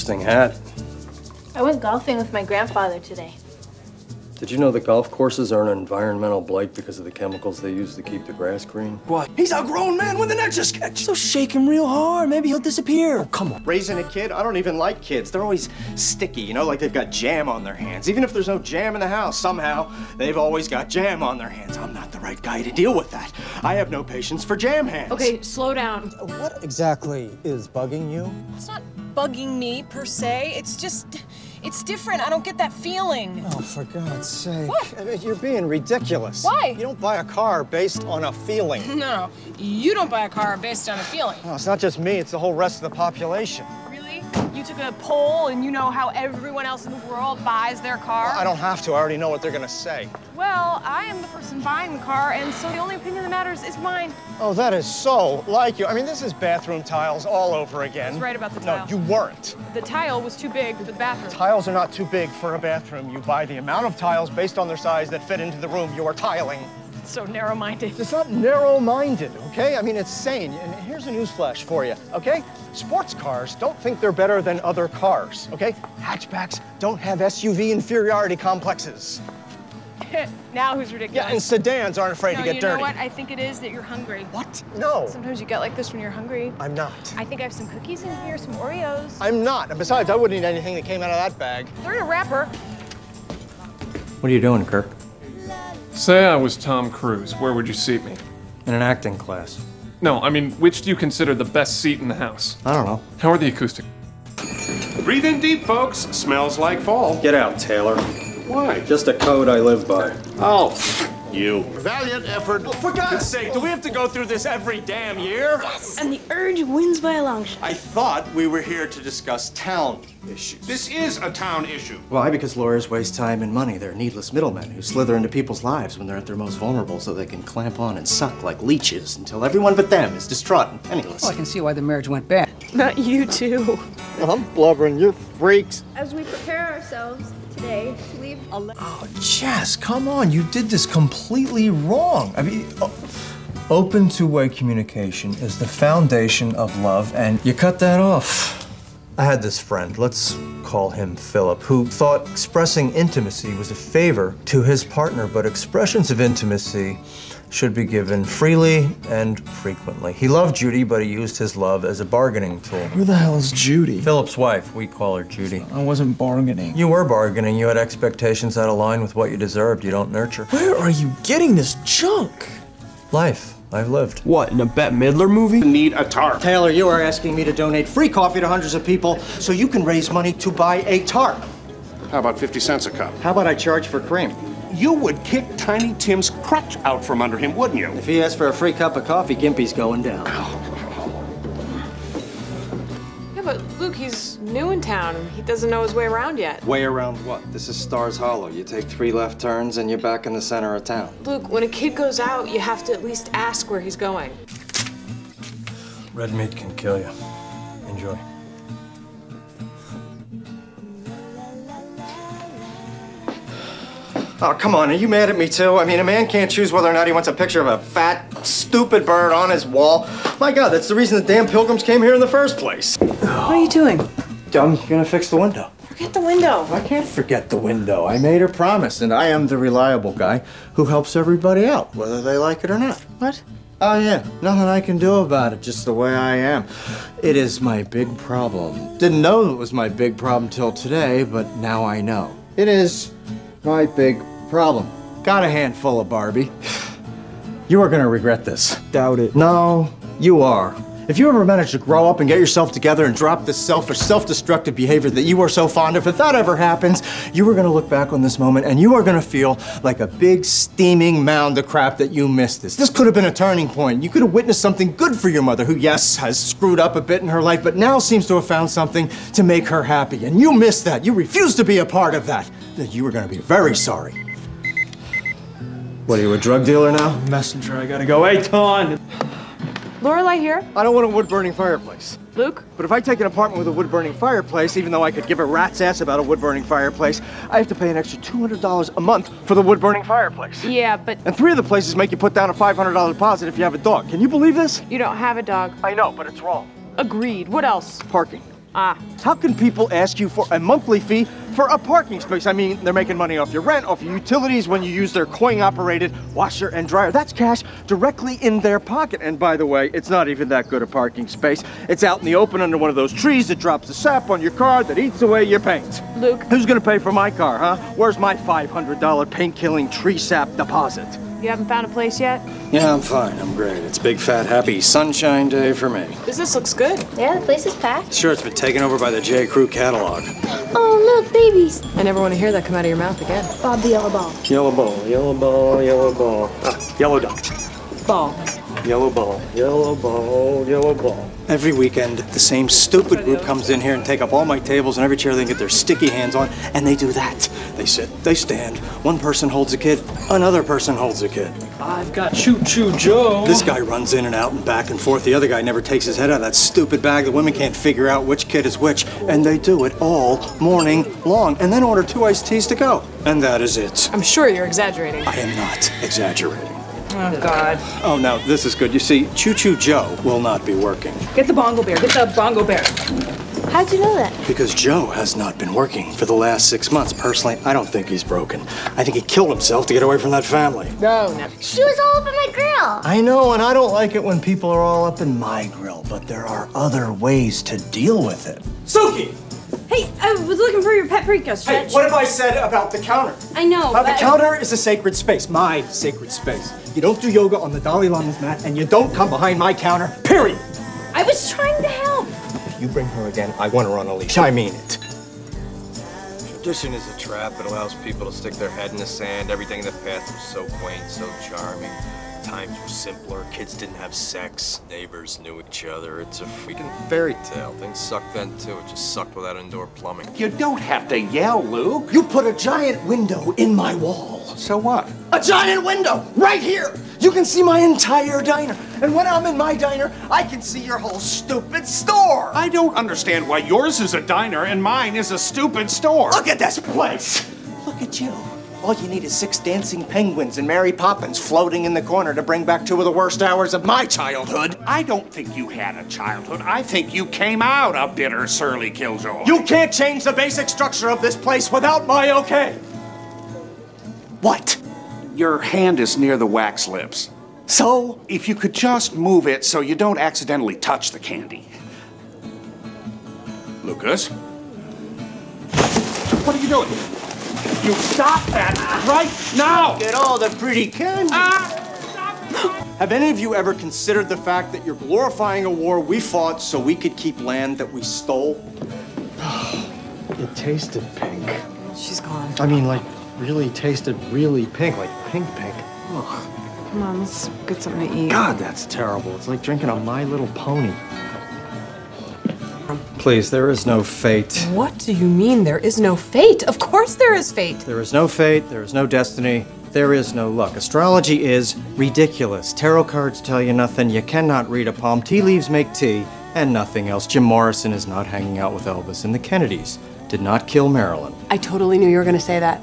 Interesting hat. I went golfing with my grandfather today. Did you know that golf courses are an environmental blight because of the chemicals they use to keep the grass green? What? He's a grown man with an Etch-a-Sketch. So shake him real hard. Maybe he'll disappear. Oh, come on. Raising a kid? I don't even like kids. They're always sticky, you know, like they've got jam on their hands. Even if there's no jam in the house, somehow they've always got jam on their hands. I'm not the right guy to deal with that. I have no patience for jam hands. Okay, slow down. What exactly is bugging you? It's not bugging me, per se. It's just, it's different. I don't get that feeling. Oh, for God's sake. What? I mean, you're being ridiculous. Why? You don't buy a car based on a feeling. No, you don't buy a car based on a feeling. No, it's not just me, it's the whole rest of the population. Really? You took a poll and you know how everyone else in the world buys their car? Well, I don't have to, I already know what they're gonna say. Well, I am the person buying the car, and so the only opinion that matters is mine. Oh, that is so like you. I mean, this is bathroom tiles all over again. I was right about the tile. No, you weren't. The tile was too big for the bathroom. Tiles are not too big for a bathroom. You buy the amount of tiles based on their size that fit into the room you are tiling. So narrow-minded. It's not narrow-minded, okay? I mean, it's sane. And here's a newsflash for you, okay? Sports cars don't think they're better than other cars, okay? Hatchbacks don't have SUV inferiority complexes. Now who's ridiculous? Yeah, and sedans aren't afraid to get dirty. You know what? I think it is that you're hungry. What? No. Sometimes you get like this when you're hungry. I'm not. I think I have some cookies in here, some Oreos. I'm not. And besides, I wouldn't eat anything that came out of that bag. They're in a wrapper. What are you doing, Kirk? Say I was Tom Cruise. Where would you seat me? In an acting class. No, I mean, which do you consider the best seat in the house? I don't know. How are the acoustics? Breathe in deep, folks. Smells like fall. Get out, Taylor. Why? Just a code I live by. Oh, you. Valiant effort. Oh, for God's sake, do we have to go through this every damn year? Yes, and the urge wins by a long shot. I thought we were here to discuss town issues. This is a town issue. Why? Because lawyers waste time and money. They're needless middlemen who slither into people's lives when they're at their most vulnerable so they can clamp on and suck like leeches until everyone but them is distraught and penniless. Well, I can see why the marriage went bad. Not you too. I'm blubbering, you're freaks. As we prepare ourselves today to leave. Oh, Jess, come on. You did this completely wrong. I mean, open two-way communication is the foundation of love, and you cut that off. I had this friend, let's call him Philip, who thought expressing intimacy was a favor to his partner, but expressions of intimacy should be given freely and frequently. He loved Judy, but he used his love as a bargaining tool. Who the hell is Judy? Philip's wife, we call her Judy. I wasn't bargaining. You were bargaining. You had expectations that align with what you deserved. You don't nurture. Where are you getting this junk? Life. I've lived. What, in a Bette Midler movie? Need a tarp. Taylor, you are asking me to donate free coffee to hundreds of people so you can raise money to buy a tarp. How about 50 cents a cup? How about I charge for cream? You would kick Tiny Tim's crutch out from under him, wouldn't you? If he asks for a free cup of coffee, Gimpy's going down. Yeah, but Luke, he's new in town. He doesn't know his way around yet. Way around what? This is Stars Hollow. You take 3 left turns and you're back in the center of town. Luke, when a kid goes out, you have to at least ask where he's going. Red meat can kill you. Enjoy. Oh, come on, are you mad at me too? I mean, a man can't choose whether or not he wants a picture of a fat, stupid bird on his wall. My God, that's the reason the damn pilgrims came here in the first place. What are you doing? I'm gonna fix the window. Forget the window. I can't forget the window. I made her promise, and I am the reliable guy who helps everybody out, whether they like it or not. What? Oh yeah, nothing I can do about it, just the way I am. It is my big problem. Didn't know it was my big problem till today, but now I know. It is my big problem. Got a handful of Barbie. You are gonna regret this. Doubt it. No, you are. If you ever manage to grow up and get yourself together and drop this selfish, self-destructive behavior that you are so fond of, if that ever happens, you are gonna look back on this moment and you are gonna feel like a big steaming mound of crap that you missed this. This could have been a turning point. You could have witnessed something good for your mother, who, yes, has screwed up a bit in her life, but now seems to have found something to make her happy. And you missed that. You refused to be a part of that. Then you are gonna be very sorry. What, are you a drug dealer now? Messenger, I gotta go. Hey, Ton! Lorelai here. I don't want a wood-burning fireplace. Luke? But if I take an apartment with a wood-burning fireplace, even though I could give a rat's ass about a wood-burning fireplace, I have to pay an extra $200 a month for the wood-burning fireplace. Yeah, but And 3 of the places make you put down a $500 deposit if you have a dog. Can you believe this? you don't have a dog. I know, but it's wrong. Agreed. What else? Parking. How can people ask you for a monthly fee for a parking space? I mean, they're making money off your rent, off your utilities when you use their coin-operated washer and dryer. That's cash directly in their pocket. And by the way, it's not even that good a parking space. It's out in the open under one of those trees that drops the sap on your car that eats away your paint. Luke. Who's gonna pay for my car, huh? Where's my $500 paint-killing tree sap deposit? You haven't found a place yet? Yeah, I'm fine. I'm great. It's big, fat, happy sunshine day for me. Business looks good. Yeah, the place is packed. Sure, it's been taken over by the J. Crew catalog. Oh, look, babies. I never want to hear that come out of your mouth again. Bob the yellow ball. Yellow ball, yellow ball, yellow ball. Yellow duck. Ball. Yellow ball, yellow ball, yellow ball. Every weekend, the same stupid group comes in here and take up all my tables and every chair they can get their sticky hands on, and they do that. They sit, they stand, one person holds a kid, another person holds a kid. I've got Choo-Choo Joe. This guy runs in and out and back and forth. The other guy never takes his head out of that stupid bag. The women can't figure out which kid is which, and they do it all morning long, and then order 2 iced teas to go. And that is it. I'm sure you're exaggerating. I am not exaggerating. Oh, God. Oh, now, this is good. You see, Choo-Choo Joe will not be working. Get the bongo bear. Get the bongo bear. How'd you know that? Because Joe has not been working for the last 6 months. Personally, I don't think he's broken. I think he killed himself to get away from that family. No. She was all up in my grill. I know, and I don't like it when people are all up in my grill, but there are other ways to deal with it. Suki! Hey, I was looking for your paprika, Stretch. Hey, what have I said about the counter? I know, The counter is a sacred space, my sacred space. You don't do yoga on the Dalai Lama's mat, and you don't come behind my counter, period. I was trying to help. If you bring her again, I want her on a leash. I mean it. Tradition is a trap. It allows people to stick their head in the sand. Everything in the past was so quaint, so charming. Times were simpler. Kids didn't have sex. Neighbors knew each other. It's a freaking fairy tale. Things sucked then, too. It just sucked without indoor plumbing. You don't have to yell, Luke. You put a giant window in my wall. So what? A giant window right here. You can see my entire diner. And when I'm in my diner, I can see your whole stupid store. I don't understand why yours is a diner and mine is a stupid store. Look at this place. Look at you. All you need is 6 dancing penguins and Mary Poppins floating in the corner to bring back 2 of the worst hours of my childhood. I don't think you had a childhood. I think you came out a bitter, surly killjoy. You can't change the basic structure of this place without my okay. What? Your hand is near the wax lips. So? If you could just move it so you don't accidentally touch the candy. Lucas? What are you doing? You stop that right now! Get all the pretty candy. Have any of you ever considered the fact that you're glorifying a war we fought so we could keep land that we stole? It tasted pink. She's gone. I mean, like, really tasted really pink, like pink. Ugh. Come on, let's get something to eat. God, that's terrible. It's like drinking a My Little Pony. Please, there is no fate. What do you mean there is no fate? Of course there is fate. There is no fate, there is no destiny, there is no luck. Astrology is ridiculous. Tarot cards tell you nothing, you cannot read a palm, tea leaves make tea, and nothing else. Jim Morrison is not hanging out with Elvis, and the Kennedys did not kill Marilyn. I totally knew you were going to say that.